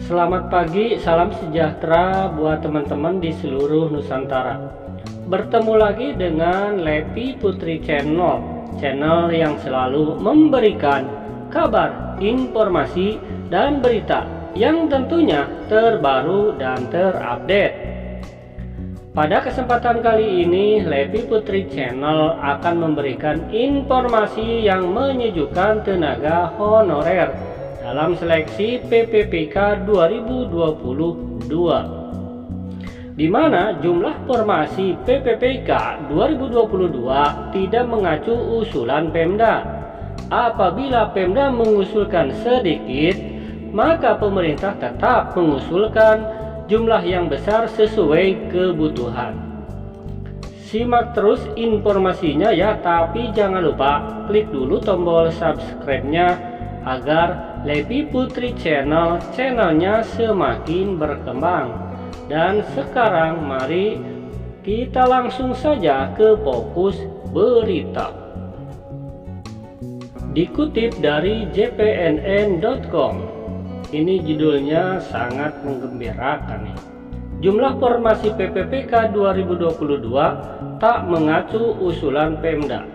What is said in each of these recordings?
Selamat pagi, salam sejahtera buat teman-teman di seluruh Nusantara. Bertemu lagi dengan Lepi Putri channel yang selalu memberikan kabar, informasi, dan berita yang tentunya terbaru dan terupdate. Pada kesempatan kali ini, Lepi Putri Channel akan memberikan informasi yang menyejukkan tenaga honorer dalam seleksi PPPK 2022, di mana jumlah formasi PPPK 2022 tidak mengacu usulan Pemda. Apabila Pemda mengusulkan sedikit, maka pemerintah tetap mengusulkan jumlah yang besar sesuai kebutuhan. Simak terus informasinya ya, tapi jangan lupa klik dulu tombol subscribe-nya agar Lepi Putri channelnya semakin berkembang. Dan sekarang mari kita langsung saja ke fokus berita. Dikutip dari jpnn.com, ini judulnya sangat menggembirakan nih. Jumlah formasi PPPK 2022 tak mengacu usulan Pemda.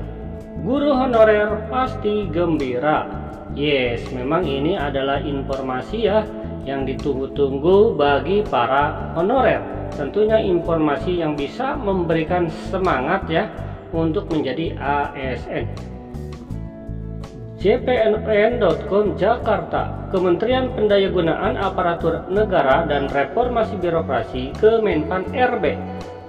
Guru honorer pasti gembira. Yes, memang ini adalah informasi ya yang ditunggu-tunggu bagi para honorer. Tentunya informasi yang bisa memberikan semangat ya untuk menjadi ASN. jpnn.com Jakarta, Kementerian Pendayagunaan Aparatur Negara dan Reformasi Birokrasi Kemenpan RB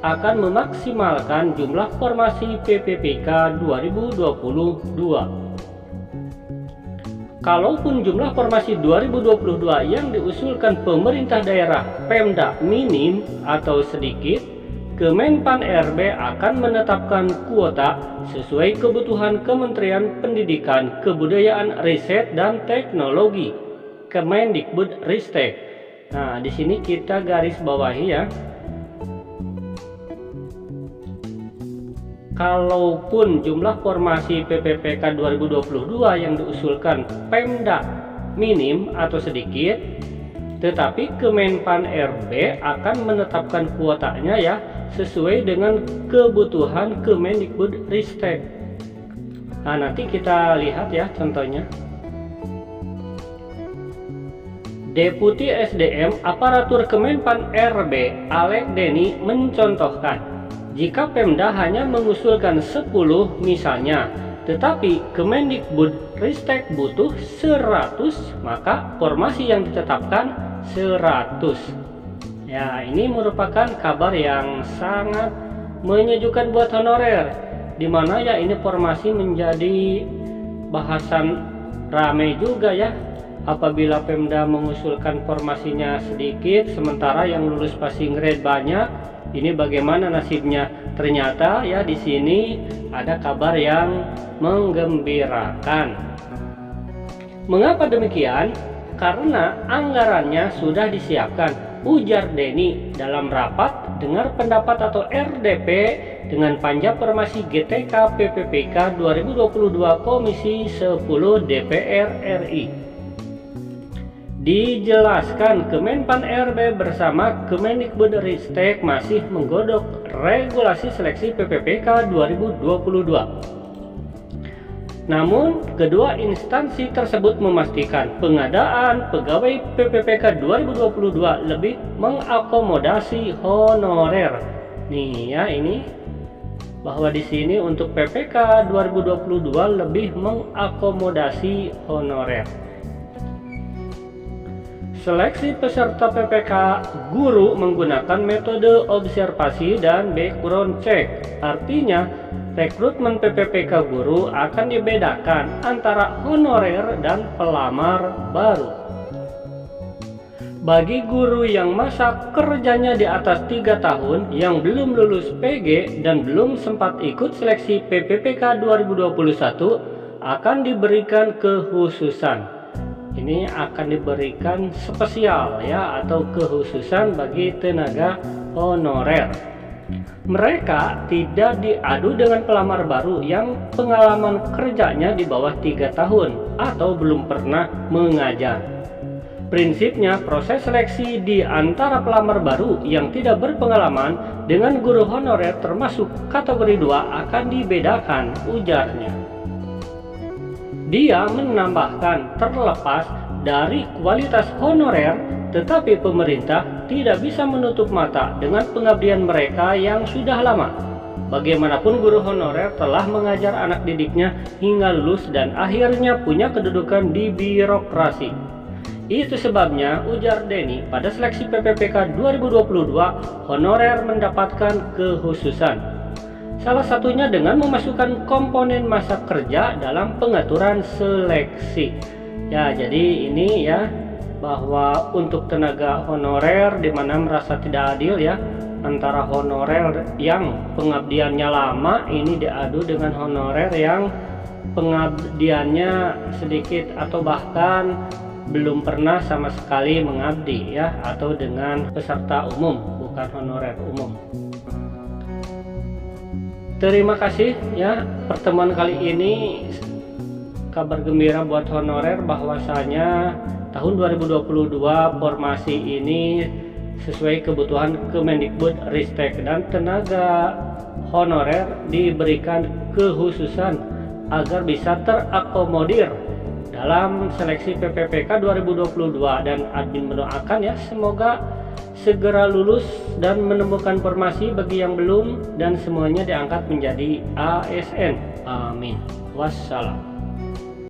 akan memaksimalkan jumlah formasi PPPK 2022. Kalaupun jumlah formasi 2022 yang diusulkan pemerintah daerah Pemda minim atau sedikit, Kemenpan RB akan menetapkan kuota sesuai kebutuhan Kementerian Pendidikan, Kebudayaan, Riset, dan Teknologi Kemendikbudristek. Nah, di sini kita garis bawahi ya. Kalaupun jumlah formasi PPPK 2022 yang diusulkan Pemda minim atau sedikit, tetapi Kemenpan RB akan menetapkan kuotanya ya sesuai dengan kebutuhan Kemendikbudristek. Nah, nanti kita lihat ya contohnya. Deputi SDM Aparatur Kemenpan RB Alek Deni mencontohkan, jika Pemda hanya mengusulkan 10 misalnya, tetapi Kemendikbudristek butuh 100, maka formasi yang ditetapkan 100. Ya, ini merupakan kabar yang sangat menyejukkan buat honorer, dimana ya ini formasi menjadi bahasan ramai juga ya. Apabila Pemda mengusulkan formasinya sedikit, sementara yang lulus passing grade banyak, ini bagaimana nasibnya? Ternyata ya di sini ada kabar yang menggembirakan. Mengapa demikian? Karena anggarannya sudah disiapkan, ujar Deni dalam rapat dengar pendapat atau RDP dengan Panja Formasi GTK PPPK 2022 Komisi 10 DPR RI. Dijelaskan Kemenpan RB bersama Kemendikbudristek masih menggodok regulasi seleksi PPPK 2022. Namun, kedua instansi tersebut memastikan pengadaan pegawai PPPK 2022 lebih mengakomodasi honorer. Nih ya, ini bahwa di sini untuk PPK 2022 lebih mengakomodasi honorer. Seleksi peserta PPK guru menggunakan metode observasi dan background check. Artinya, rekrutmen PPPK guru akan dibedakan antara honorer dan pelamar baru. Bagi guru yang masa kerjanya di atas 3 tahun yang belum lulus PG dan belum sempat ikut seleksi PPPK 2021 akan diberikan kekhususan. Ini akan diberikan spesial ya atau kekhususan bagi tenaga honorer. Mereka tidak diadu dengan pelamar baru yang pengalaman kerjanya di bawah 3 tahun atau belum pernah mengajar. Prinsipnya, proses seleksi di antara pelamar baru yang tidak berpengalaman dengan guru honorer termasuk kategori 2 akan dibedakan, ujarnya. Dia menambahkan, terlepas dari kualitas honorer, tetapi pemerintah tidak bisa menutup mata dengan pengabdian mereka yang sudah lama. Bagaimanapun guru honorer telah mengajar anak didiknya hingga lulus dan akhirnya punya kedudukan di birokrasi. Itu sebabnya, ujar Denny, pada seleksi PPPK 2022, honorer mendapatkan kekhususan. Salah satunya dengan memasukkan komponen masa kerja dalam pengaturan seleksi. Ya, jadi ini ya, bahwa untuk tenaga honorer di mana merasa tidak adil ya, antara honorer yang pengabdiannya lama ini diadu dengan honorer yang pengabdiannya sedikit atau bahkan belum pernah sama sekali mengabdi ya, atau dengan peserta umum, bukan honorer umum. Terima kasih ya, pertemuan kali ini kabar gembira buat honorer bahwasanya tahun 2022 formasi ini sesuai kebutuhan Kemendikbud Ristek dan tenaga honorer diberikan kekhususan agar bisa terakomodir dalam seleksi PPPK 2022, dan admin mendoakan ya semoga segera lulus dan menemukan formasi bagi yang belum dan semuanya diangkat menjadi ASN. Amin. Wassalam.